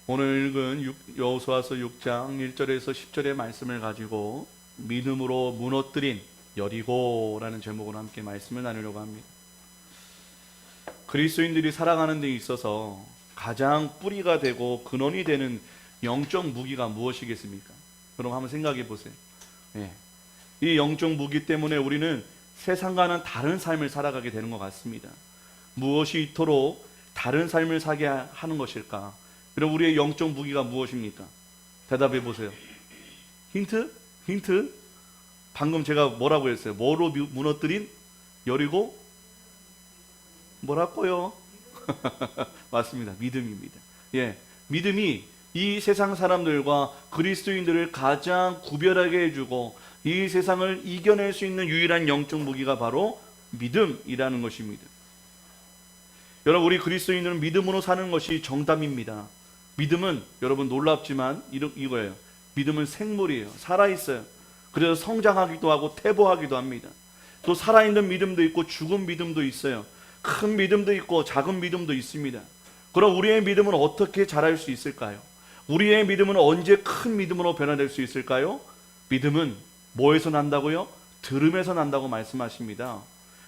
오늘 읽은 여호수아서 6장 1절에서 10절의 말씀을 가지고 믿음으로 무너뜨린 여리고라는 제목으로 함께 말씀을 나누려고 합니다. 그리스도인들이 살아가는 데 있어서 가장 뿌리가 되고 근원이 되는 영적 무기가 무엇이겠습니까? 그럼 한번 생각해 보세요. 이 영적 무기 때문에 우리는 세상과는 다른 삶을 살아가게 되는 것 같습니다. 무엇이 이토록 다른 삶을 살게 하는 것일까? 그럼 우리의 영적 무기가 무엇입니까? 대답해 보세요. 힌트? 방금 제가 뭐라고 했어요? 뭐로 무너뜨린? 여리고? 뭐라고요? 맞습니다. 믿음입니다. 믿음이 이 세상 사람들과 그리스도인들을 가장 구별하게 해주고 이 세상을 이겨낼 수 있는 유일한 영적 무기가 바로 믿음이라는 것입니다. 여러분, 우리 그리스도인들은 믿음으로 사는 것이 정답입니다. 믿음은 여러분 놀랍지만 이거예요. 믿음은 생물이에요. 살아있어요. 그래서 성장하기도 하고 퇴보하기도 합니다. 또 살아있는 믿음도 있고 죽은 믿음도 있어요. 큰 믿음도 있고 작은 믿음도 있습니다. 그럼 우리의 믿음은 어떻게 자랄 수 있을까요? 우리의 믿음은 언제 큰 믿음으로 변화될 수 있을까요? 믿음은 뭐에서 난다고요? 들음에서 난다고 말씀하십니다.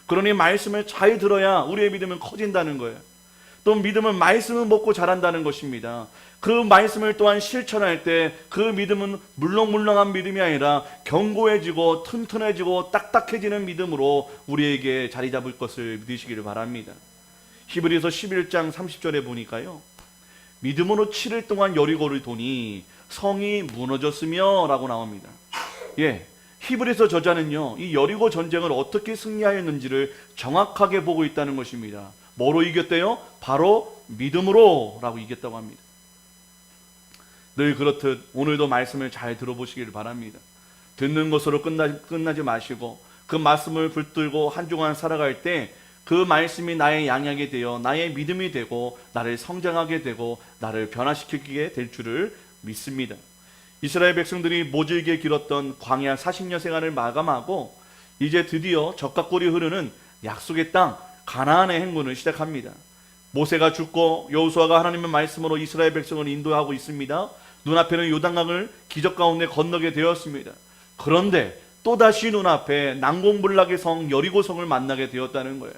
그러니 말씀을 잘 들어야 우리의 믿음은 커진다는 거예요. 또 믿음은 말씀을 먹고 자란다는 것입니다. 그 말씀을 또한 실천할 때 그 믿음은 물렁물렁한 믿음이 아니라 견고해지고 튼튼해지고 딱딱해지는 믿음으로 우리에게 자리 잡을 것을 믿으시기를 바랍니다. 히브리서 11장 30절에 보니까요, 믿음으로 7일 동안 여리고를 도니 성이 무너졌으며 라고 나옵니다. 히브리서 저자는요, 이 여리고 전쟁을 어떻게 승리하였는지를 정확하게 보고 있다는 것입니다. 뭐로 이겼대요? 바로 믿음으로 라고 이겼다고 합니다. 늘 그렇듯 오늘도 말씀을 잘 들어보시기를 바랍니다. 듣는 것으로 끝나지 마시고 그 말씀을 붙들고 한 주간 살아갈 때 그 말씀이 나의 양약이 되어 나의 믿음이 되고 나를 성장하게 되고 나를 변화시키게 될 줄을 믿습니다. 이스라엘 백성들이 모질게 길었던 광야 40년 생활을 마감하고 이제 드디어 적각골이 흐르는 약속의 땅 가나안의 행군을 시작합니다. 모세가 죽고 여호수아가 하나님의 말씀으로 이스라엘 백성을 인도하고 있습니다. 눈앞에는 요단강을 기적 가운데 건너게 되었습니다. 그런데 또다시 눈앞에 난공불락의 성 여리고성을 만나게 되었다는 거예요.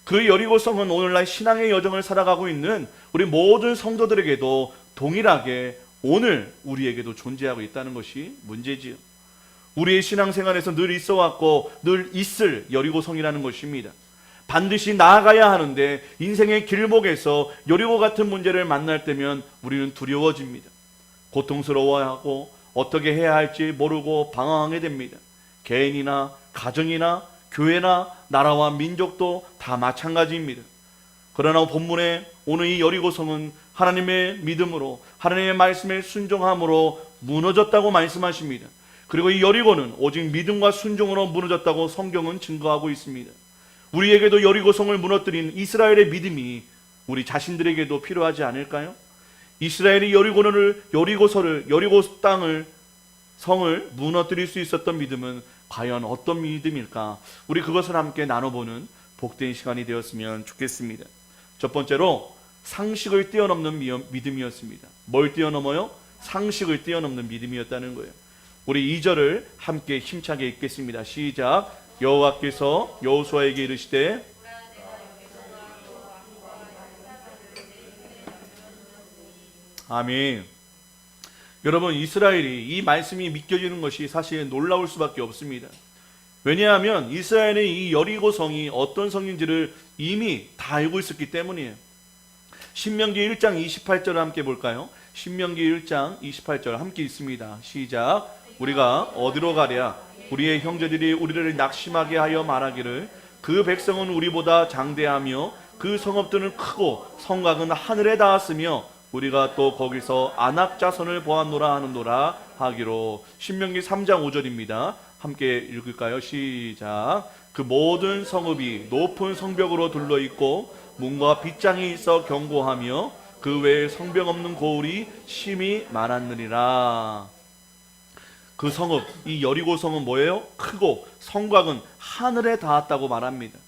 그 여리고성은 오늘날 신앙의 여정을 살아가고 있는 우리 모든 성도들에게도 동일하게 오늘 우리에게도 존재하고 있다는 것이 문제지요. 우리의 신앙생활에서 늘 있어왔고 늘 있을 여리고성이라는 것입니다. 반드시 나아가야 하는데 인생의 길목에서 여리고 같은 문제를 만날 때면 우리는 두려워집니다. 고통스러워하고 어떻게 해야 할지 모르고 방황하게 됩니다. 개인이나 가정이나 교회나 나라와 민족도 다 마찬가지입니다. 그러나 본문에 오늘 이 여리고성은 하나님의 믿음으로 하나님의 말씀에 순종함으로 무너졌다고 말씀하십니다. 그리고 이 여리고는 오직 믿음과 순종으로 무너졌다고 성경은 증거하고 있습니다. 우리에게도 여리고성을 무너뜨린 이스라엘의 믿음이 우리 자신들에게도 필요하지 않을까요? 이스라엘이 여리고 땅을 성을 무너뜨릴 수 있었던 믿음은 과연 어떤 믿음일까? 우리 그것을 함께 나눠보는 복된 시간이 되었으면 좋겠습니다. 첫 번째로 상식을 뛰어넘는 믿음이었습니다. 뭘 뛰어넘어요? 상식을 뛰어넘는 믿음이었다는 거예요. 우리 2절을 함께 힘차게 읽겠습니다. 시작. 여호와께서 여호수아에게 이르시되 아멘. 여러분, 이스라엘이 이 말씀이 믿겨지는 것이 사실 놀라울 수밖에 없습니다. 왜냐하면 이스라엘의 이 여리고성이 어떤 성인지를 이미 다 알고 있었기 때문이에요. 신명기 1장 28절을 함께 볼까요? 신명기 1장 28절 함께 있습니다. 시작. 우리가 어디로 가랴? 우리의 형제들이 우리를 낙심하게 하여 말하기를 그 백성은 우리보다 장대하며 그 성읍들은 크고 성곽은 하늘에 닿았으며 우리가 또 거기서 아낙 자손을 보았노라 하는도라 하기로. 신명기 3장 5절입니다. 함께 읽을까요? 시작. 그 모든 성읍이 높은 성벽으로 둘러있고 문과 빗장이 있어 견고하며 그 외에 성벽 없는 고을이 심히 많았느니라. 그 성읍, 이 여리고 성은 뭐예요? 크고 성곽은 하늘에 닿았다고 말합니다.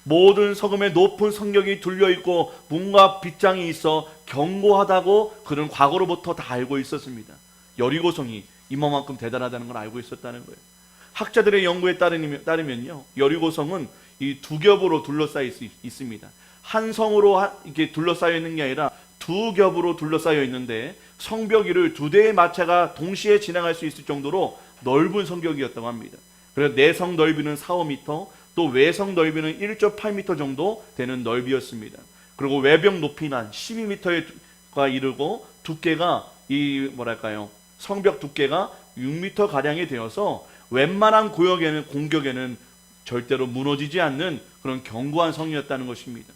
모든 성읍에 높은 성벽이 둘려있고 문과 빗장이 있어 견고하다고 그는 과거로부터 다 알고 있었습니다. 여리고성이 이만큼 대단하다는 걸 알고 있었다는 거예요. 학자들의 연구에 따르면요, 여리고성은 이 두 겹으로 둘러싸여 있습니다. 한 성으로 이렇게 둘러싸여 있는 게 아니라 두 겹으로 둘러싸여 있는데 성벽 위를 두 대의 마차가 동시에 지나갈 수 있을 정도로 넓은 성벽이었다고 합니다. 그래서 내성 넓이는 4~5m, 또 외성 넓이는 1.8m 정도 되는 넓이였습니다. 그리고 외벽 높이는 12m가 이르고 두께가 성벽 두께가 6m 가량이 되어서 웬만한 공격에는 절대로 무너지지 않는 그런 견고한 성이었다는 것입니다.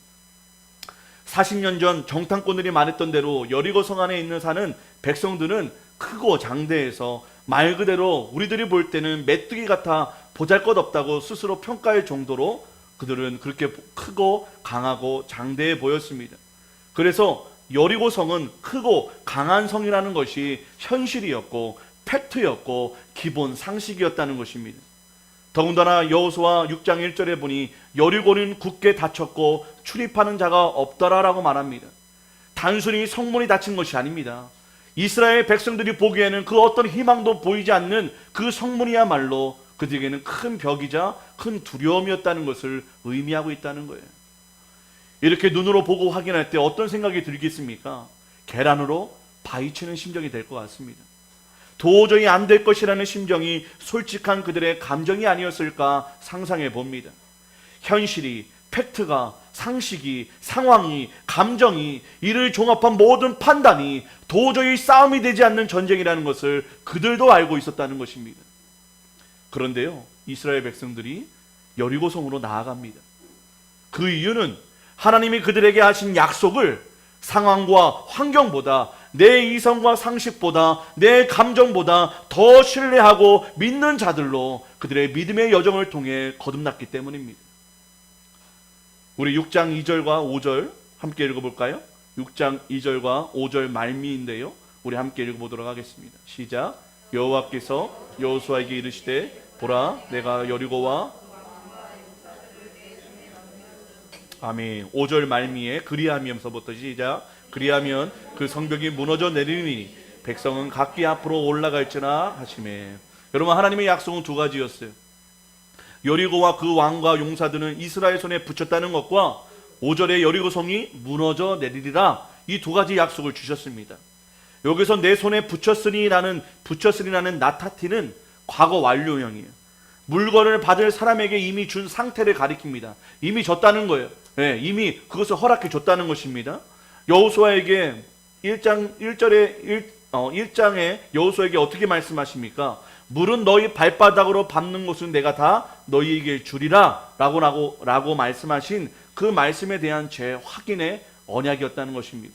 40년 전 정탐꾼들이 말했던 대로 여리고성 안에 있는 산은 백성들은 크고 장대해서 말 그대로 우리들이 볼 때는 메뚜기 같아 보잘것없다고 스스로 평가할 정도로 그들은 그렇게 크고 강하고 장대해 보였습니다. 그래서 여리고성은 크고 강한 성이라는 것이 현실이었고 팩트였고 기본 상식이었다는 것입니다. 더군다나 여호수아 6장 1절에 보니 여리고는 굳게 닫혔고 출입하는 자가 없더라라고 말합니다. 단순히 성문이 닫힌 것이 아닙니다. 이스라엘 백성들이 보기에는 그 어떤 희망도 보이지 않는 그 성문이야말로 그들에게는 큰 벽이자 큰 두려움이었다는 것을 의미하고 있다는 거예요. 이렇게 눈으로 보고 확인할 때 어떤 생각이 들겠습니까? 계란으로 바위치는 심정이 될 것 같습니다. 도저히 안 될 것이라는 심정이 솔직한 그들의 감정이 아니었을까 상상해 봅니다. 현실이, 팩트가, 상식이, 상황이, 감정이, 이를 종합한 모든 판단이 도저히 싸움이 되지 않는 전쟁이라는 것을 그들도 알고 있었다는 것입니다. 그런데요, 이스라엘 백성들이 여리고성으로 나아갑니다. 그 이유는 하나님이 그들에게 하신 약속을 상황과 환경보다, 내 이성과 상식보다, 내 감정보다 더 신뢰하고 믿는 자들로 그들의 믿음의 여정을 통해 거듭났기 때문입니다. 우리 6장 2절과 5절 함께 읽어볼까요? 6장 2절과 5절 말미인데요, 우리 함께 읽어보도록 하겠습니다. 시작. 여호와께서 여호수아에게 이르시되 보라, 내가 여리고와 아멘. 5절 말미에 그리하면서부터 시작. 그리하면 그 성벽이 무너져 내리니 백성은 각기 앞으로 올라갈지나 하시매. 여러분, 하나님의 약속은 두 가지였어요. 여리고와 그 왕과 용사들은 이스라엘 손에 붙였다는 것과 5절에 여리고성이 무너져 내리리라, 이 두 가지 약속을 주셨습니다. 여기서 내 손에 붙였으리라는 나타티는 과거 완료형이에요. 물건을 받을 사람에게 이미 준 상태를 가리킵니다. 이미 줬다는 거예요. 네, 이미 그것을 허락해 줬다는 것입니다. 여호수아에게 1장에 여호수아에게 어떻게 말씀하십니까? 물은 너희 발바닥으로 밟는 곳은 내가 다 너희에게 주리라 라고 말씀하신 그 말씀에 대한 재확인의 언약이었다는 것입니다.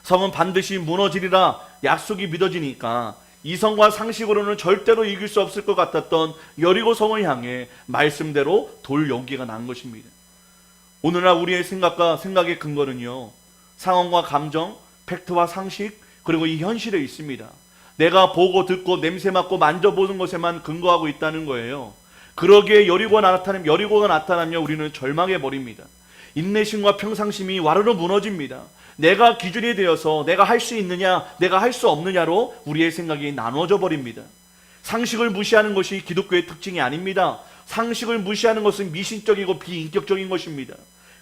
성은 반드시 무너지리라 약속이 믿어지니까 이성과 상식으로는 절대로 이길 수 없을 것 같았던 여리고 성을 향해 말씀대로 돌 용기가 난 것입니다. 오늘날 우리의 생각의 근거는요, 상황과 감정, 팩트와 상식, 그리고 이 현실에 있습니다. 내가 보고 듣고 냄새 맡고 만져보는 것에만 근거하고 있다는 거예요. 그러기에 여리고가 나타나면 우리는 절망해 버립니다. 인내심과 평상심이 와르르 무너집니다. 내가 기준이 되어서 내가 할 수 있느냐, 내가 할 수 없느냐로 우리의 생각이 나눠져 버립니다. 상식을 무시하는 것이 기독교의 특징이 아닙니다. 상식을 무시하는 것은 미신적이고 비인격적인 것입니다.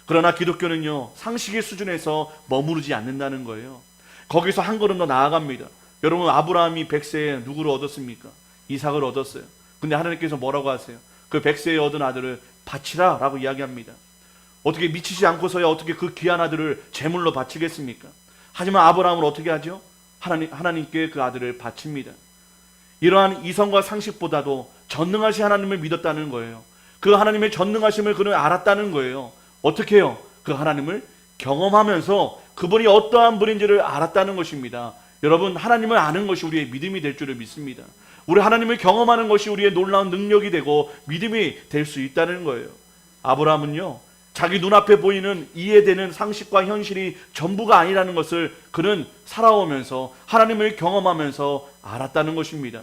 그러나 기독교는요, 상식의 수준에서 머무르지 않는다는 거예요. 거기서 한 걸음 더 나아갑니다. 여러분, 아브라함이 100세에 누구를 얻었습니까? 이삭을 얻었어요. 근데 하나님께서 뭐라고 하세요? 그 100세에 얻은 아들을 바치라 라고 이야기합니다. 어떻게 미치지 않고서야 어떻게 그 귀한 아들을 제물로 바치겠습니까? 하지만 아브라함은 어떻게 하죠? 하나님께 그 아들을 바칩니다. 이러한 이성과 상식보다도 전능하신 하나님을 믿었다는 거예요. 그 하나님의 전능하심을 그는 알았다는 거예요. 어떻게 해요? 그 하나님을 경험하면서 그분이 어떠한 분인지를 알았다는 것입니다. 여러분, 하나님을 아는 것이 우리의 믿음이 될 줄을 믿습니다. 우리 하나님을 경험하는 것이 우리의 놀라운 능력이 되고 믿음이 될 수 있다는 거예요. 아브라함은요, 자기 눈앞에 보이는 이해되는 상식과 현실이 전부가 아니라는 것을 그는 살아오면서 하나님을 경험하면서 알았다는 것입니다.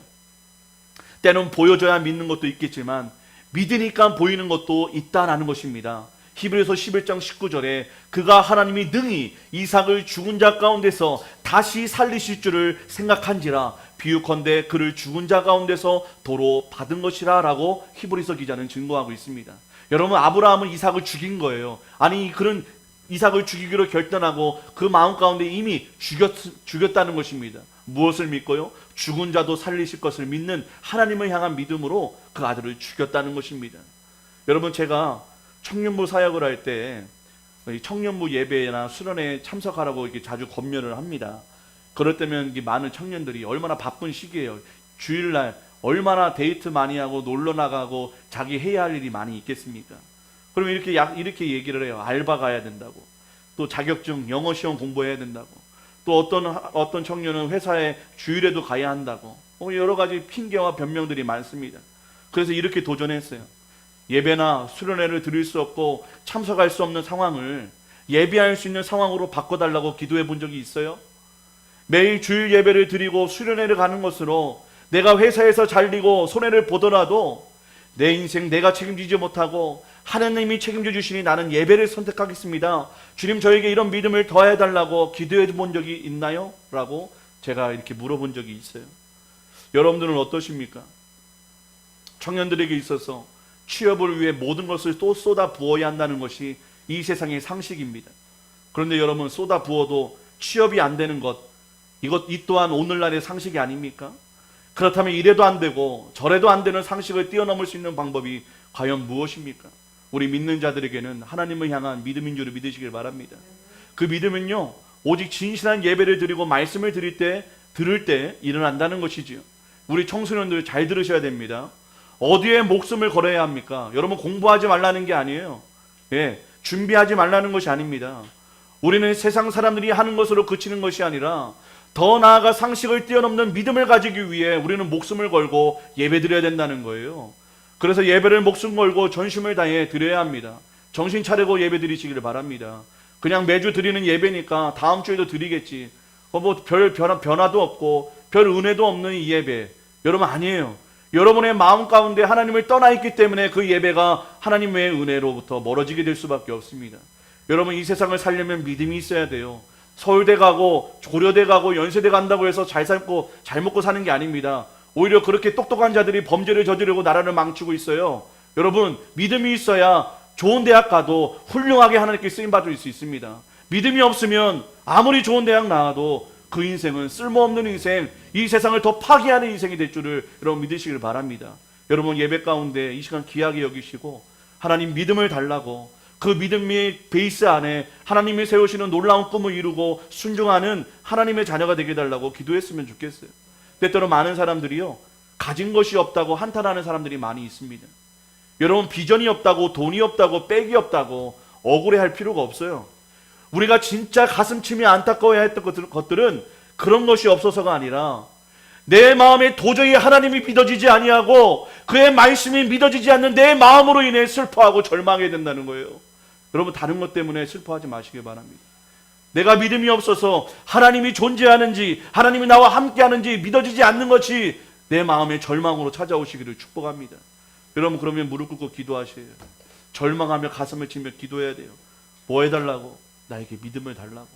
때는 보여줘야 믿는 것도 있겠지만 믿으니까 보이는 것도 있다라는 것입니다. 히브리서 11장 19절에 그가 하나님이 능히 이삭을 죽은 자 가운데서 다시 살리실 줄을 생각한지라 비유컨대 그를 죽은 자 가운데서 도로 받은 것이라 라고 히브리서 기자는 증거하고 있습니다. 여러분, 아브라함은 이삭을 죽인 거예요. 아니, 그런 이삭을 죽이기로 결단하고 그 마음 가운데 이미 죽였다는 것입니다. 무엇을 믿고요? 죽은 자도 살리실 것을 믿는 하나님을 향한 믿음으로 그 아들을 죽였다는 것입니다. 여러분, 제가 청년부 사역을 할 때 청년부 예배나 수련회에 참석하라고 이렇게 자주 권면을 합니다. 그럴 때면 많은 청년들이 얼마나 바쁜 시기예요. 주일날 얼마나 데이트 많이 하고 놀러 나가고 자기 해야 할 일이 많이 있겠습니까? 그러면 이렇게 얘기를 해요. 알바 가야 된다고, 또 자격증 영어 시험 공부해야 된다고, 또 어떤 청년은 회사에 주일에도 가야 한다고, 여러 가지 핑계와 변명들이 많습니다. 그래서 이렇게 도전했어요. 예배나 수련회를 드릴 수 없고 참석할 수 없는 상황을 예배할 수 있는 상황으로 바꿔달라고 기도해 본 적이 있어요? 매일 주일 예배를 드리고 수련회를 가는 것으로 내가 회사에서 잘리고 손해를 보더라도 내 인생 내가 책임지지 못하고 하나님이 책임져 주시니 나는 예배를 선택하겠습니다. 주님, 저에게 이런 믿음을 더해달라고 기도해 본 적이 있나요? 라고 제가 이렇게 물어본 적이 있어요. 여러분들은 어떠십니까? 청년들에게 있어서 취업을 위해 모든 것을 또 쏟아 부어야 한다는 것이 이 세상의 상식입니다. 그런데 여러분, 쏟아 부어도 취업이 안 되는 것, 이 또한 오늘날의 상식이 아닙니까? 그렇다면 이래도 안 되고 저래도 안 되는 상식을 뛰어넘을 수 있는 방법이 과연 무엇입니까? 우리 믿는 자들에게는 하나님을 향한 믿음인 줄을 믿으시길 바랍니다. 그 믿음은요, 오직 진실한 예배를 드리고 말씀을 들을 때 일어난다는 것이지요. 우리 청소년들 잘 들으셔야 됩니다. 어디에 목숨을 걸어야 합니까? 여러분, 공부하지 말라는 게 아니에요. 준비하지 말라는 것이 아닙니다. 우리는 세상 사람들이 하는 것으로 그치는 것이 아니라 더 나아가 상식을 뛰어넘는 믿음을 가지기 위해 우리는 목숨을 걸고 예배 드려야 된다는 거예요. 그래서 예배를 목숨 걸고 전심을 다해 드려야 합니다. 정신 차리고 예배 드리시기를 바랍니다. 그냥 매주 드리는 예배니까 다음 주에도 드리겠지, 별 변화도 없고 별 은혜도 없는 이 예배, 여러분, 아니에요. 여러분의 마음 가운데 하나님을 떠나 있기 때문에 그 예배가 하나님의 은혜로부터 멀어지게 될 수밖에 없습니다. 여러분, 이 세상을 살려면 믿음이 있어야 돼요. 서울대 가고 고려대 가고 연세대 간다고 해서 잘 살고 잘 먹고 사는 게 아닙니다. 오히려 그렇게 똑똑한 자들이 범죄를 저지르고 나라를 망치고 있어요. 여러분, 믿음이 있어야 좋은 대학 가도 훌륭하게 하나님께 쓰임받을 수 있습니다. 믿음이 없으면 아무리 좋은 대학 나와도 그 인생은 쓸모없는 인생, 이 세상을 더 파괴하는 인생이 될 줄을 여러분 믿으시길 바랍니다. 여러분, 예배 가운데 이 시간 귀하게 여기시고 하나님 믿음을 달라고, 그 믿음의 베이스 안에 하나님이 세우시는 놀라운 꿈을 이루고 순종하는 하나님의 자녀가 되게 해달라고 기도했으면 좋겠어요. 때때로 많은 사람들이요, 가진 것이 없다고 한탄하는 사람들이 많이 있습니다. 여러분, 비전이 없다고, 돈이 없다고, 백이 없다고 억울해할 필요가 없어요. 우리가 진짜 가슴치며 안타까워야 했던 것들은 그런 것이 없어서가 아니라 내 마음에 도저히 하나님이 믿어지지 아니하고 그의 말씀이 믿어지지 않는 내 마음으로 인해 슬퍼하고 절망하게 된다는 거예요. 여러분, 다른 것 때문에 슬퍼하지 마시길 바랍니다. 내가 믿음이 없어서 하나님이 존재하는지 하나님이 나와 함께하는지 믿어지지 않는 것이 내 마음의 절망으로 찾아오시기를 축복합니다. 여러분, 그러면 무릎 꿇고 기도하셔요. 절망하며 가슴을 치며 기도해야 돼요. 뭐 해달라고? 나에게 믿음을 달라고.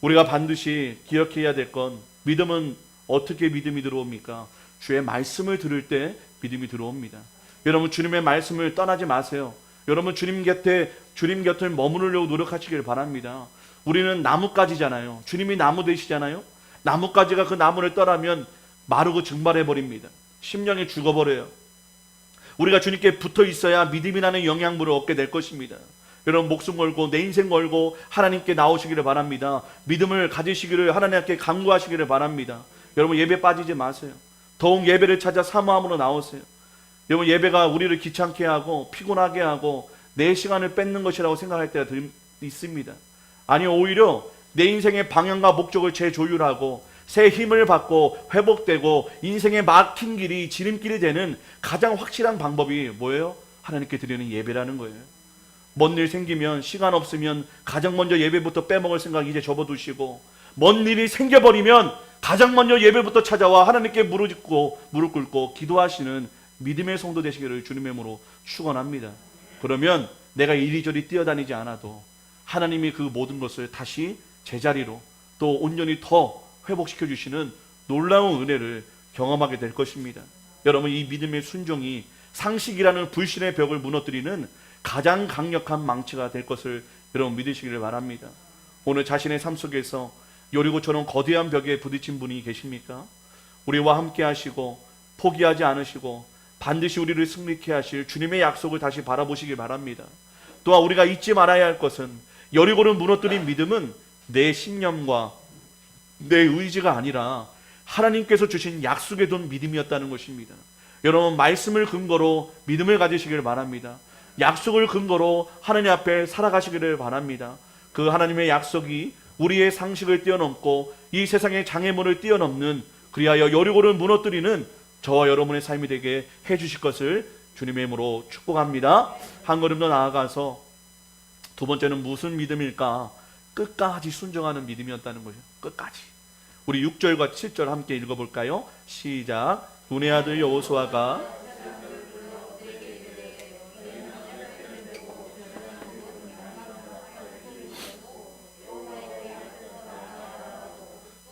우리가 반드시 기억해야 될 건, 믿음은 어떻게 믿음이 들어옵니까? 주의 말씀을 들을 때 믿음이 들어옵니다. 여러분, 주님의 말씀을 떠나지 마세요. 여러분, 주님 곁을 머무르려고 노력하시길 바랍니다. 우리는 나뭇가지잖아요. 주님이 나무 되시잖아요. 나뭇가지가 그 나무를 떠나면 마르고 증발해 버립니다. 심령이 죽어버려요. 우리가 주님께 붙어 있어야 믿음이라는 영양분을 얻게 될 것입니다. 여러분, 목숨 걸고 내 인생 걸고 하나님께 나오시기를 바랍니다. 믿음을 가지시기를 하나님께 간구하시기를 바랍니다. 여러분, 예배 빠지지 마세요. 더욱 예배를 찾아 사모함으로 나오세요. 여러분, 예배가 우리를 귀찮게 하고 피곤하게 하고 내 시간을 뺏는 것이라고 생각할 때가 있습니다. 아니, 오히려 내 인생의 방향과 목적을 재조율하고 새 힘을 받고 회복되고 인생의 막힌 길이 지름길이 되는 가장 확실한 방법이 뭐예요? 하나님께 드리는 예배라는 거예요. 먼 일 생기면, 시간 없으면 가장 먼저 예배부터 빼먹을 생각 이제 접어두시고, 먼 일이 생겨버리면 가장 먼저 예배부터 찾아와 하나님께 무릎 꿇고 기도하시는 믿음의 성도 되시기를 주님의 이름으로 축원합니다. 그러면 내가 이리저리 뛰어다니지 않아도 하나님이 그 모든 것을 다시 제자리로 또 온전히 더 회복시켜 주시는 놀라운 은혜를 경험하게 될 것입니다. 여러분, 이 믿음의 순종이 상식이라는 불신의 벽을 무너뜨리는 가장 강력한 망치가 될 것을 여러분 믿으시기를 바랍니다. 오늘 자신의 삶 속에서 여리고처럼 거대한 벽에 부딪힌 분이 계십니까? 우리와 함께 하시고 포기하지 않으시고 반드시 우리를 승리케 하실 주님의 약속을 다시 바라보시기 바랍니다. 또한 우리가 잊지 말아야 할 것은 여리고를 무너뜨린 믿음은 내 신념과 내 의지가 아니라 하나님께서 주신 약속에 둔 믿음이었다는 것입니다. 여러분, 말씀을 근거로 믿음을 가지시길 바랍니다. 약속을 근거로 하나님 앞에 살아가시기를 바랍니다. 그 하나님의 약속이 우리의 상식을 뛰어넘고 이 세상의 장애물을 뛰어넘는, 그리하여 여리고를 무너뜨리는 저와 여러분의 삶이 되게 해주실 것을 주님의 이름으로 축복합니다. 한 걸음 더 나아가서 두 번째는 무슨 믿음일까? 끝까지 순종하는 믿음이었다는 거죠. 끝까지. 우리 6절과 7절 함께 읽어볼까요? 시작. 눈의 아들 여호수아가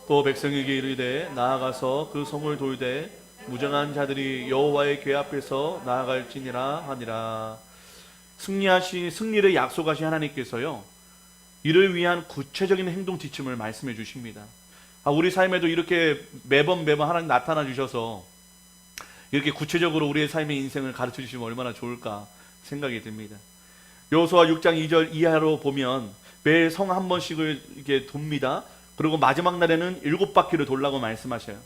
또 백성에게 이르되 나아가서 그 성을 돌되 무정한 자들이 여호와의 궤 앞에서 나아갈지니라 하니라. 승리를 약속하신 하나님께서요, 이를 위한 구체적인 행동 지침을 말씀해 주십니다. 우리 삶에도 이렇게 매번 하나님 나타나 주셔서 이렇게 구체적으로 우리의 삶의 인생을 가르쳐 주시면 얼마나 좋을까 생각이 듭니다. 여호수아 6장 2절 이하로 보면 매일 성 한 번씩을 이렇게 돕니다. 그리고 마지막 날에는 7바퀴를 돌라고 말씀하셔요.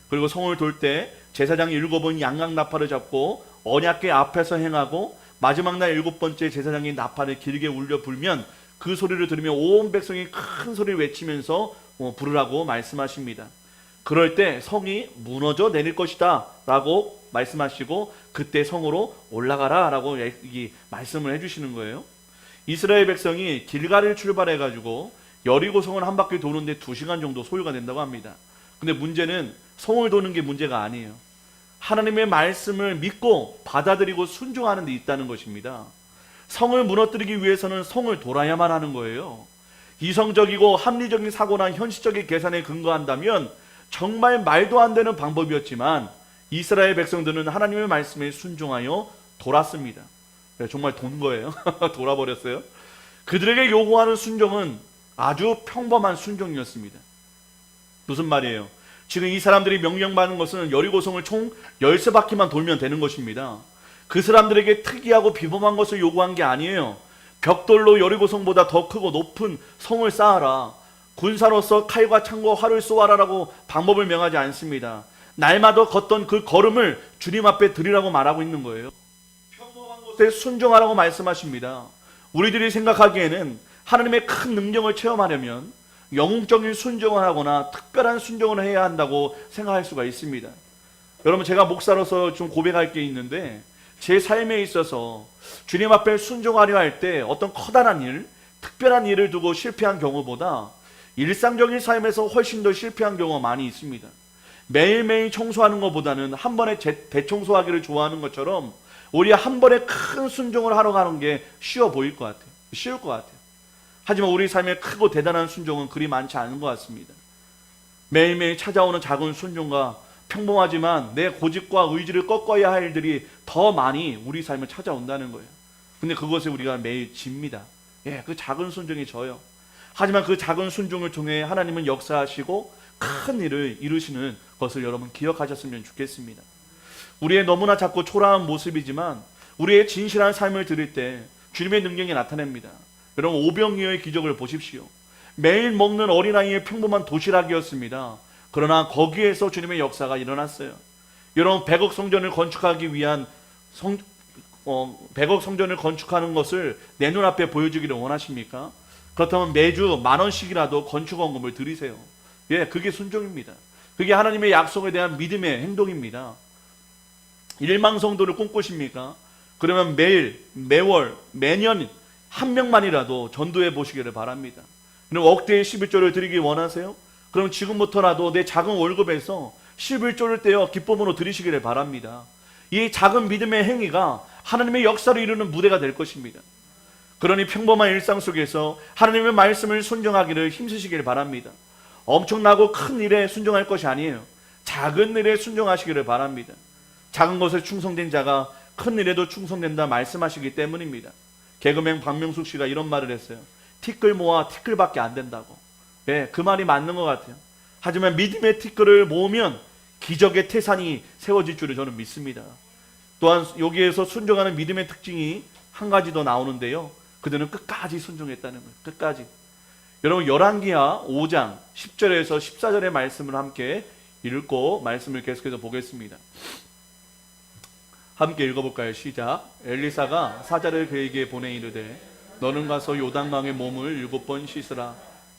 그리고 성을 돌 때 제사장이 7번 양각 나팔을 잡고 언약궤 앞에서 행하고 마지막 날 7번째 제사장이 나팔을 길게 울려 불면 그 소리를 들으며 온 백성이 큰 소리를 외치면서 부르라고 말씀하십니다. 그럴 때 성이 무너져 내릴 것이다 라고 말씀하시고 그때 성으로 올라가라 라고 말씀을 해주시는 거예요. 이스라엘 백성이 길갈을 출발해 가지고 여리고 성을 한 바퀴 도는데 2시간 정도 소요가 된다고 합니다. 근데 문제는 성을 도는 게 문제가 아니에요. 하나님의 말씀을 믿고 받아들이고 순종하는 데 있다는 것입니다. 성을 무너뜨리기 위해서는 성을 돌아야만 하는 거예요. 이성적이고 합리적인 사고나 현실적인 계산에 근거한다면 정말 말도 안 되는 방법이었지만 이스라엘 백성들은 하나님의 말씀에 순종하여 돌았습니다. 정말 돈 거예요. 돌아버렸어요. 그들에게 요구하는 순종은 아주 평범한 순종이었습니다. 무슨 말이에요? 지금 이 사람들이 명령받는 것은 여리고성을 총 13바퀴만 돌면 되는 것입니다. 그 사람들에게 특이하고 비범한 것을 요구한 게 아니에요. 벽돌로 여리고성보다 더 크고 높은 성을 쌓아라. 군사로서 칼과 창과 활을 쏘아라라고 방법을 명하지 않습니다. 날마다 걷던 그 걸음을 주님 앞에 드리라고 말하고 있는 거예요. 평범한 것에 순종하라고 말씀하십니다. 우리들이 생각하기에는 하나님의 큰 능력을 체험하려면 영웅적인 순종을 하거나 특별한 순종을 해야 한다고 생각할 수가 있습니다. 여러분, 제가 목사로서 좀 고백할 게 있는데 제 삶에 있어서 주님 앞에 순종하려 할 때 어떤 커다란 일, 특별한 일을 두고 실패한 경우보다 일상적인 삶에서 훨씬 더 실패한 경우가 많이 있습니다. 매일매일 청소하는 것보다는 한 번에 대청소하기를 좋아하는 것처럼 오히려 한 번에 큰 순종을 하러 가는 게 쉬울 것 같아요. 하지만 우리 삶에 크고 대단한 순종은 그리 많지 않은 것 같습니다. 매일매일 찾아오는 작은 순종과 평범하지만 내 고집과 의지를 꺾어야 할 일들이 더 많이 우리 삶을 찾아온다는 거예요. 근데 그것에 우리가 매일 집니다. 그 작은 순종이 져요. 하지만 그 작은 순종을 통해 하나님은 역사하시고 큰 일을 이루시는 것을 여러분 기억하셨으면 좋겠습니다. 우리의 너무나 작고 초라한 모습이지만 우리의 진실한 삶을 들을 때 주님의 능력이 나타납니다. 여러분, 오병이어의 기적을 보십시오. 매일 먹는 어린아이의 평범한 도시락이었습니다. 그러나 거기에서 주님의 역사가 일어났어요. 여러분, 100억 성전을 건축하기 위한 100억 성전을 건축하는 것을 내 눈앞에 보여주기를 원하십니까? 그렇다면 매주 10,000원씩이라도 건축원금을 드리세요. 그게 순종입니다. 그게 하나님의 약속에 대한 믿음의 행동입니다. 1만 성도를 꿈꾸십니까? 그러면 매일, 매월, 매년 한 명만이라도 전도해 보시기를 바랍니다. 그럼 억대의 11조를 드리기 원하세요? 그럼 지금부터라도 내 작은 월급에서 11조를 떼어 기쁨으로 드리시기를 바랍니다. 이 작은 믿음의 행위가 하나님의 역사를 이루는 무대가 될 것입니다. 그러니 평범한 일상 속에서 하나님의 말씀을 순종하기를 힘쓰시길 바랍니다. 엄청나고 큰 일에 순종할 것이 아니에요. 작은 일에 순종하시기를 바랍니다. 작은 것에 충성된 자가 큰 일에도 충성된다 말씀하시기 때문입니다. 개그맨 박명숙 씨가 이런 말을 했어요. 티끌 모아 티끌밖에 안 된다고. 예, 그 말이 맞는 것 같아요. 하지만 믿음의 티끌을 모으면 기적의 태산이 세워질 줄을 저는 믿습니다. 또한 여기에서 순종하는 믿음의 특징이 한 가지 더 나오는데요. 그들은 끝까지 순종했다는 거예요. 끝까지. 여러분 열왕기하 5장 10절에서 14절의 말씀을 함께 읽고 말씀을 계속해서 보겠습니다. 함께 읽어볼까요? 시작. 엘리사가 사자를 그에게 보내 이르되 너는 가서 요단강에 몸을 7번 씻으라.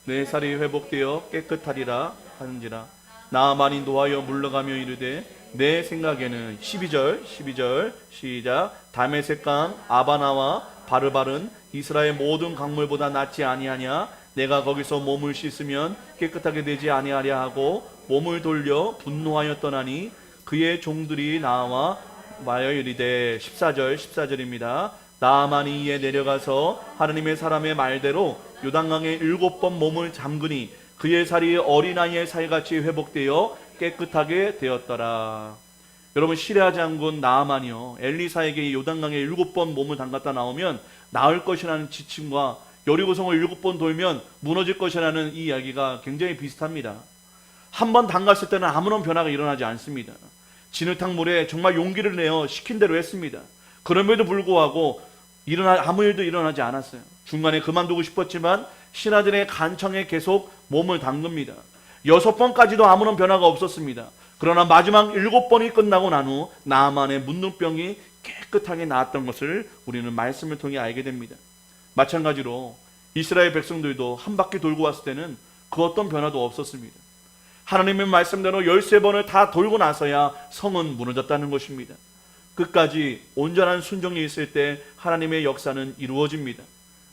내 살이 회복되어 깨끗하리라 하는지라. 나아만이 노하여 물러가며 이르되 내 생각에는 12절 시작. 다메섹강 아바나와 바르바른 이스라엘 모든 강물보다 낫지 아니하냐. 내가 거기서 몸을 씻으면 깨끗하게 되지 아니하랴 하고 몸을 돌려 분노하여 떠나니 그의 종들이 나와 마여 이르되 14절입니다. 나아만이 이에 내려가서 하나님의 사람의 말대로 요단강에 7번 몸을 잠그니 그의 살이 어린아이의 살같이 회복되어 깨끗하게 되었더라. 여러분 시리아 장군 나아만이요 엘리사에게 요단강에 7번 몸을 담갔다 나오면 나을 것이라는 지침과 여리고성을 7번 돌면 무너질 것이라는 이 이야기가 굉장히 비슷합니다. 한 번 담갔을 때는 아무런 변화가 일어나지 않습니다. 진흙탕 물에 정말 용기를 내어 시킨 대로 했습니다. 그럼에도 불구하고 아무 일도 일어나지 않았어요. 중간에 그만두고 싶었지만 신하들의 간청에 계속 몸을 담급니다. 6번까지도 아무런 변화가 없었습니다. 그러나 마지막 7번이 끝나고 난 후 나아만의 문둥병이 깨끗하게 나았던 것을 우리는 말씀을 통해 알게 됩니다. 마찬가지로 이스라엘 백성들도 한 바퀴 돌고 왔을 때는 그 어떤 변화도 없었습니다. 하나님의 말씀대로 13번을 다 돌고 나서야 성은 무너졌다는 것입니다. 끝까지 온전한 순종이 있을 때 하나님의 역사는 이루어집니다.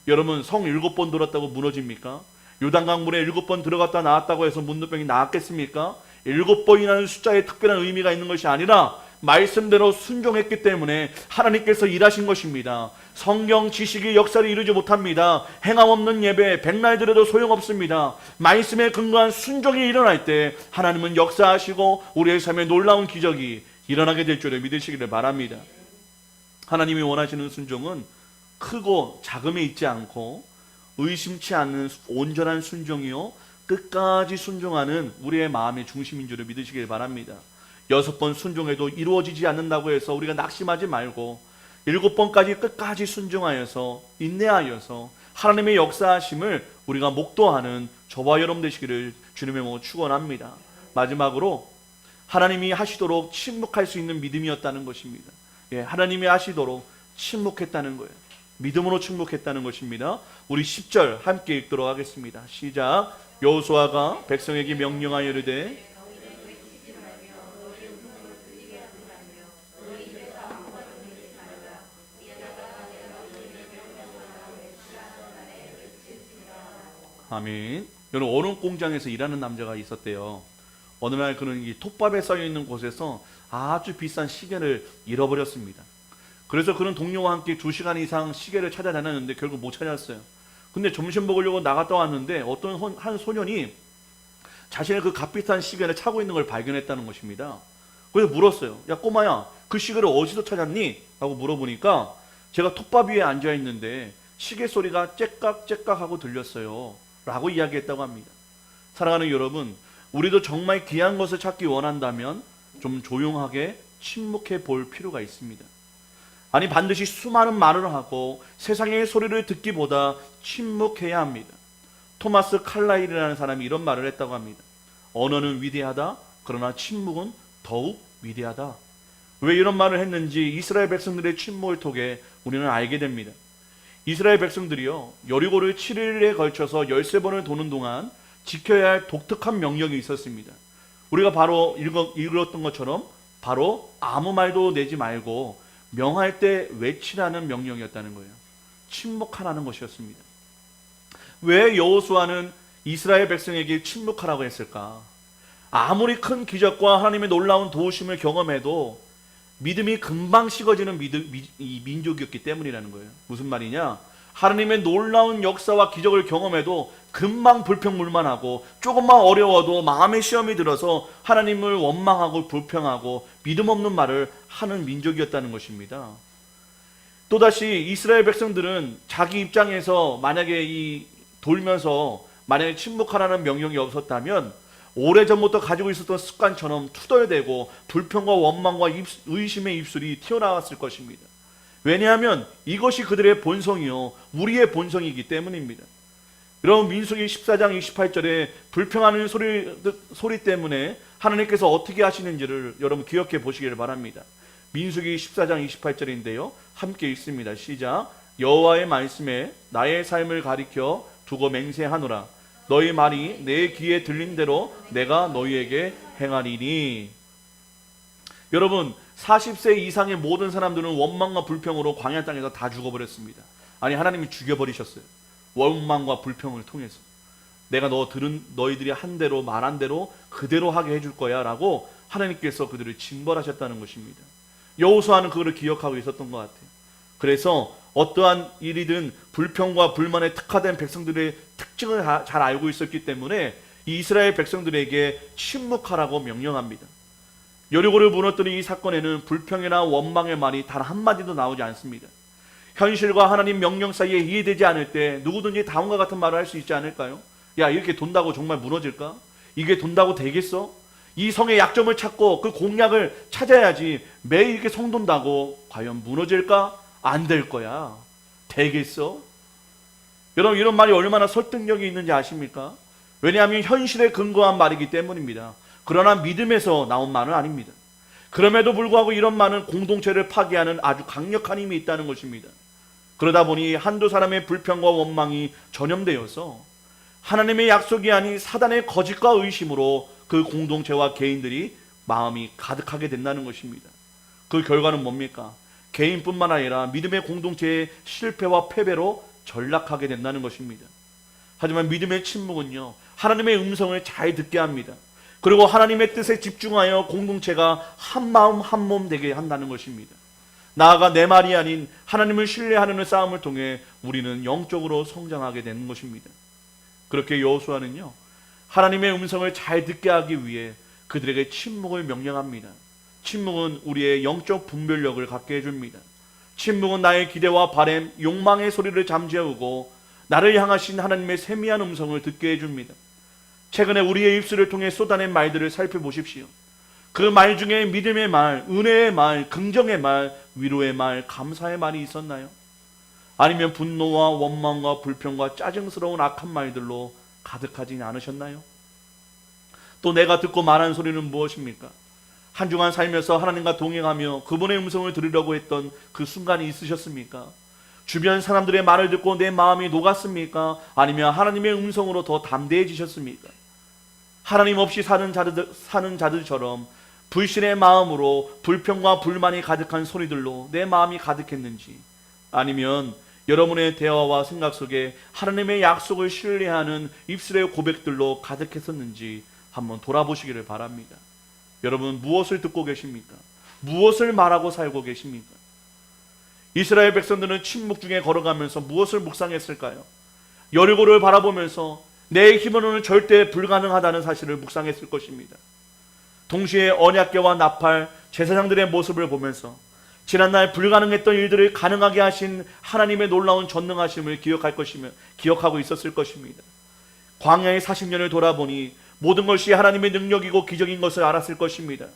여러분 성 7번 돌았다고 무너집니까? 요단강 물에 7번 들어갔다 나왔다고 해서 문둥병이 나았겠습니까? 7번이라는 숫자에 특별한 의미가 있는 것이 아니라 말씀대로 순종했기 때문에 하나님께서 일하신 것입니다. 성경 지식이 역사를 이루지 못합니다. 행함 없는 예배 백날 드려도 소용없습니다. 말씀에 근거한 순종이 일어날 때 하나님은 역사하시고 우리의 삶에 놀라운 기적이 일어나게 될 줄을 믿으시기를 바랍니다. 하나님이 원하시는 순종은 크고 작음에 있지 않고 의심치 않는 온전한 순종이요 끝까지 순종하는 우리의 마음의 중심인 줄을 믿으시길 바랍니다. 6번 순종해도 이루어지지 않는다고 해서 우리가 낙심하지 말고 7번까지 끝까지 순종하여서 인내하여서 하나님의 역사하심을 우리가 목도하는 저와 여러분 되시기를 주님의 이름으로 축원합니다. 마지막으로 하나님이 하시도록 침묵할 수 있는 믿음이었다는 것입니다. 예, 하나님이 하시도록 침묵했다는 거예요. 믿음으로 침묵했다는 것입니다. 우리 10절 함께 읽도록 하겠습니다. 시작. 여호수아가 백성에게 명령하여 이르되 아멘. 여러분 어느 공장에서 일하는 남자가 있었대요. 어느 날 그는 이 톱밥에 쌓여있는 곳에서 아주 비싼 시계를 잃어버렸습니다. 그래서 그는 동료와 함께 2시간 이상 시계를 찾아다녔는데 결국 못 찾았어요. 근데 점심 먹으려고 나갔다 왔는데 어떤 한 소년이 자신의 그 값비싼 시계를 차고 있는 걸 발견했다는 것입니다. 그래서 물었어요. 야 꼬마야, 그 시계를 어디서 찾았니? 라고 물어보니까 제가 톱밥 위에 앉아있는데 시계 소리가 째깍째깍 하고 들렸어요 라고 이야기했다고 합니다. 사랑하는 여러분, 우리도 정말 귀한 것을 찾기 원한다면 좀 조용하게 침묵해 볼 필요가 있습니다. 아니 반드시 수많은 말을 하고 세상의 소리를 듣기보다 침묵해야 합니다. 토마스 칼라일이라는 사람이 이런 말을 했다고 합니다. 언어는 위대하다. 그러나 침묵은 더욱 위대하다. 왜 이런 말을 했는지 이스라엘 백성들의 침묵을 통해 우리는 알게 됩니다. 이스라엘 백성들이요 여리고를 7일에 걸쳐서 13번을 도는 동안 지켜야 할 독특한 명령이 있었습니다. 우리가 바로 읽었던 것처럼 바로 아무 말도 내지 말고 명할 때 외치라는 명령이었다는 거예요. 침묵하라는 것이었습니다. 왜 여호수아는 이스라엘 백성에게 침묵하라고 했을까? 아무리 큰 기적과 하나님의 놀라운 도우심을 경험해도 믿음이 금방 식어지는 이 민족이었기 때문이라는 거예요. 무슨 말이냐? 하나님의 놀라운 역사와 기적을 경험해도 금방 불평불만하고 조금만 어려워도 마음의 시험이 들어서 하나님을 원망하고 불평하고 믿음 없는 말을 하는 민족이었다는 것입니다. 또다시 이스라엘 백성들은 자기 입장에서 만약에 돌면서 만약에 침묵하라는 명령이 없었다면 오래전부터 가지고 있었던 습관처럼 투덜대고 불평과 원망과 의심의 입술이 튀어나왔을 것입니다. 왜냐하면 이것이 그들의 본성이요 우리의 본성이기 때문입니다. 여러분, 민수기 14장 28절에 불평하는 소리 때문에 하나님께서 어떻게 하시는지를 여러분 기억해 보시기를 바랍니다. 민수기 14장 28절인데요 함께 읽습니다. 시작. 여호와의 말씀에 나의 삶을 가리켜 두고 맹세하노라. 너희 말이 내 귀에 들린 대로 내가 너희에게 행하리니. 여러분, 40세 이상의 모든 사람들은 원망과 불평으로 광야 땅에서 다 죽어버렸습니다. 아니, 하나님이 죽여버리셨어요. 원망과 불평을 통해서. 내가 너희들이 한 대로 말한 대로 그대로 하게 해줄 거야 라고 하나님께서 그들을 징벌하셨다는 것입니다. 여호수아는 그거를 기억하고 있었던 것 같아요. 그래서 어떠한 일이든 불평과 불만에 특화된 백성들의 특징을 잘 알고 있었기 때문에 이 이스라엘 백성들에게 침묵하라고 명령합니다. 여리고를 무너뜨린 이 사건에는 불평이나 원망의 말이 단 한마디도 나오지 않습니다. 현실과 하나님 명령 사이에 이해되지 않을 때 누구든지 다음과 같은 말을 할 수 있지 않을까요? 야, 이렇게 돈다고 정말 무너질까? 이게 돈다고 되겠어? 이 성의 약점을 찾고 그 공략을 찾아야지 매일 이렇게 성 돈다고 과연 무너질까? 안 될 거야. 되겠어? 여러분, 이런 말이 얼마나 설득력이 있는지 아십니까? 왜냐하면 현실에 근거한 말이기 때문입니다. 그러나 믿음에서 나온 말은 아닙니다. 그럼에도 불구하고 이런 말은 공동체를 파괴하는 아주 강력한 힘이 있다는 것입니다. 그러다 보니 한두 사람의 불평과 원망이 전염되어서 하나님의 약속이 아닌 사단의 거짓과 의심으로 그 공동체와 개인들이 마음이 가득하게 된다는 것입니다. 그 결과는 뭡니까? 개인뿐만 아니라 믿음의 공동체의 실패와 패배로 전락하게 된다는 것입니다. 하지만 믿음의 침묵은요, 하나님의 음성을 잘 듣게 합니다. 그리고 하나님의 뜻에 집중하여 공동체가 한 마음 한 몸 되게 한다는 것입니다. 나아가 내 말이 아닌 하나님을 신뢰하는 싸움을 통해 우리는 영적으로 성장하게 되는 것입니다. 그렇게 여호수아는요, 하나님의 음성을 잘 듣게 하기 위해 그들에게 침묵을 명령합니다. 침묵은 우리의 영적 분별력을 갖게 해줍니다. 침묵은 나의 기대와 바램, 욕망의 소리를 잠재우고 나를 향하신 하나님의 세미한 음성을 듣게 해줍니다. 최근에 우리의 입술을 통해 쏟아낸 말들을 살펴보십시오. 그 말 중에 믿음의 말, 은혜의 말, 긍정의 말, 위로의 말, 감사의 말이 있었나요? 아니면 분노와 원망과 불평과 짜증스러운 악한 말들로 가득하지 않으셨나요? 또 내가 듣고 말한 소리는 무엇입니까? 한 주간 살면서 하나님과 동행하며 그분의 음성을 들으려고 했던 그 순간이 있으셨습니까? 주변 사람들의 말을 듣고 내 마음이 녹았습니까? 아니면 하나님의 음성으로 더 담대해지셨습니까? 하나님 없이 사는 자들처럼 불신의 마음으로 불평과 불만이 가득한 소리들로 내 마음이 가득했는지, 아니면 여러분의 대화와 생각 속에 하나님의 약속을 신뢰하는 입술의 고백들로 가득했었는지 한번 돌아보시기를 바랍니다. 여러분, 무엇을 듣고 계십니까? 무엇을 말하고 살고 계십니까? 이스라엘 백성들은 침묵 중에 걸어가면서 무엇을 묵상했을까요? 여리고를 바라보면서 내 힘으로는 절대 불가능하다는 사실을 묵상했을 것입니다. 동시에 언약궤와 나팔, 제사장들의 모습을 보면서 지난날 불가능했던 일들을 가능하게 하신 하나님의 놀라운 전능하심을 기억하고 있었을 것입니다. 광야의 40년을 돌아보니 모든 것이 하나님의 능력이고 기적인 것을 알았을 것입니다.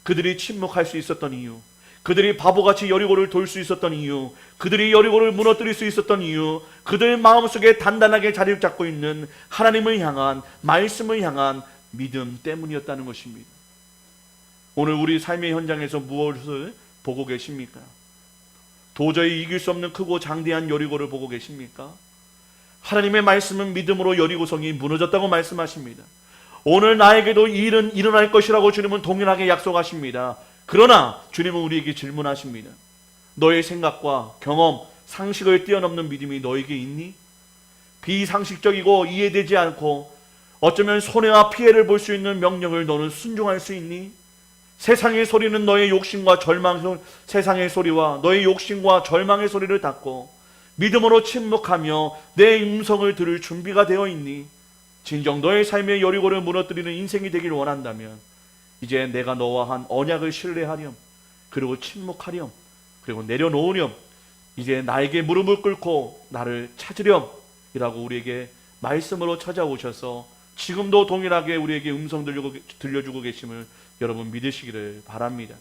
그들이 침묵할 수 있었던 이유, 그들이 바보같이 여리고를 돌 수 있었던 이유, 그들이 여리고를 무너뜨릴 수 있었던 이유, 그들 마음속에 단단하게 자리를 잡고 있는 하나님을 향한, 말씀을 향한 믿음 때문이었다는 것입니다. 오늘 우리 삶의 현장에서 무엇을 보고 계십니까? 도저히 이길 수 없는 크고 장대한 여리고를 보고 계십니까? 하나님의 말씀은 믿음으로 여리고성이 무너졌다고 말씀하십니다. 오늘 나에게도 이 일은 일어날 것이라고 주님은 동일하게 약속하십니다. 그러나 주님은 우리에게 질문하십니다. 너의 생각과 경험, 상식을 뛰어넘는 믿음이 너에게 있니? 비상식적이고 이해되지 않고 어쩌면 손해와 피해를 볼 수 있는 명령을 너는 순종할 수 있니? 세상의 소리는 너의 욕심과 세상의 소리와 너의 욕심과 절망의 소리를 닫고 믿음으로 침묵하며 내 음성을 들을 준비가 되어 있니? 진정 너의 삶의 여리고를 무너뜨리는 인생이 되길 원한다면 이제 내가 너와 한 언약을 신뢰하렴, 그리고 침묵하렴, 그리고 내려놓으렴, 이제 나에게 무릎을 꿇고 나를 찾으렴 이라고 우리에게 말씀으로 찾아오셔서 지금도 동일하게 우리에게 음성 들려주고 계심을 여러분 믿으시기를 바랍니다.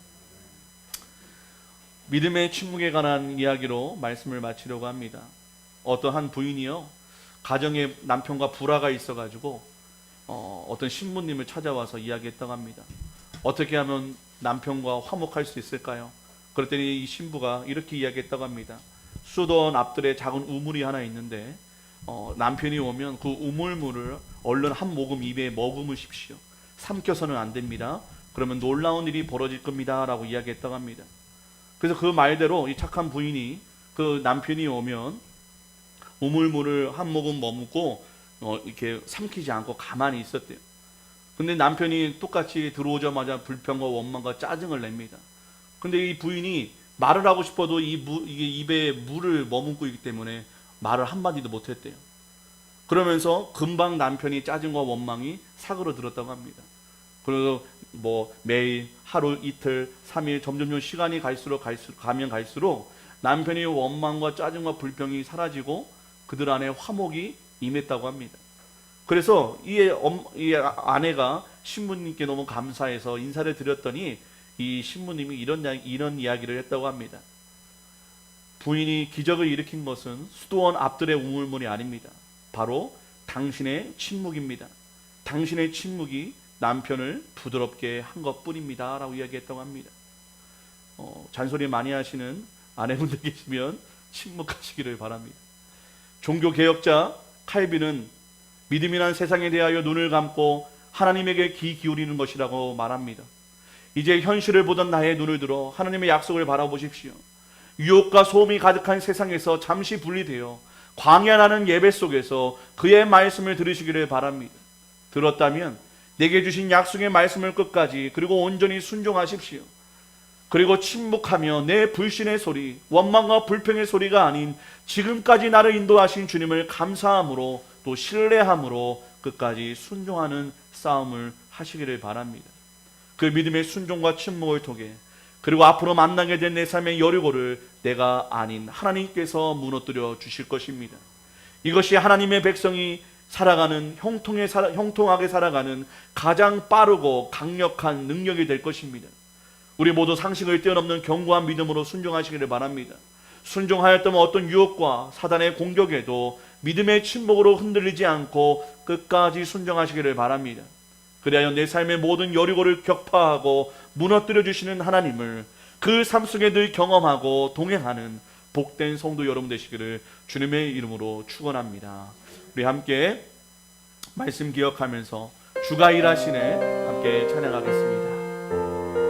믿음의 침묵에 관한 이야기로 말씀을 마치려고 합니다. 어떤 한 부인이요, 가정에 남편과 불화가 있어가지고 어떤 신부님을 찾아와서 이야기했다고 합니다. 어떻게 하면 남편과 화목할 수 있을까요? 그랬더니 이 신부가 이렇게 이야기했다고 합니다. 수도원 앞들에 작은 우물이 하나 있는데 남편이 오면 그 우물물을 얼른 한 모금 입에 머금으십시오. 삼켜서는 안 됩니다. 그러면 놀라운 일이 벌어질 겁니다 라고 이야기했다고 합니다. 그래서 그 말대로 이 착한 부인이 그 남편이 오면 우물물을 한 모금 머금고 이렇게 삼키지 않고 가만히 있었대요. 근데 남편이 똑같이 들어오자마자 불평과 원망과 짜증을 냅니다. 근데 이 부인이 말을 하고 싶어도 이게 입에 물을 머금고 있기 때문에 말을 한마디도 못했대요. 그러면서 금방 남편이 짜증과 원망이 사그러들었다고 합니다. 그래서 뭐 매일 하루 이틀 3일 점점 시간이 가면 갈수록 남편의 원망과 짜증과 불평이 사라지고 그들 안에 화목이 임했다고 합니다. 그래서 이 아내가 신부님께 너무 감사해서 인사를 드렸더니 이 신부님이 이런 이야기를 했다고 합니다. 부인이 기적을 일으킨 것은 수도원 앞들의 우물물이 아닙니다. 바로 당신의 침묵입니다. 당신의 침묵이 남편을 부드럽게 한 것뿐입니다 라고 이야기했다고 합니다. 잔소리 많이 하시는 아내분들 계시면 침묵하시기를 바랍니다. 종교개혁자 칼빈은 믿음이란 세상에 대하여 눈을 감고 하나님에게 귀 기울이는 것이라고 말합니다. 이제 현실을 보던 나의 눈을 들어 하나님의 약속을 바라보십시오. 유혹과 소음이 가득한 세상에서 잠시 분리되어 광야라는 예배 속에서 그의 말씀을 들으시기를 바랍니다. 들었다면 내게 주신 약속의 말씀을 끝까지 그리고 온전히 순종하십시오. 그리고 침묵하며 내 불신의 소리, 원망과 불평의 소리가 아닌 지금까지 나를 인도하신 주님을 감사함으로 또 신뢰함으로 끝까지 순종하는 싸움을 하시기를 바랍니다. 그 믿음의 순종과 침묵을 통해 그리고 앞으로 만나게 된 내 삶의 여리고를 내가 아닌 하나님께서 무너뜨려 주실 것입니다. 이것이 하나님의 백성이 살아가는 형통하게 살아가는 가장 빠르고 강력한 능력이 될 것입니다. 우리 모두 상식을 뛰어넘는 견고한 믿음으로 순종하시기를 바랍니다. 순종하였다면 어떤 유혹과 사단의 공격에도 믿음의 침묵으로 흔들리지 않고 끝까지 순종하시기를 바랍니다. 그리하여 내 삶의 모든 여리고를 격파하고 무너뜨려 주시는 하나님을 그 삶 속에 늘 경험하고 동행하는 복된 성도 여러분 되시기를 주님의 이름으로 축원합니다. 우리 함께 말씀 기억하면서 주가 일하시네 함께 찬양하겠습니다.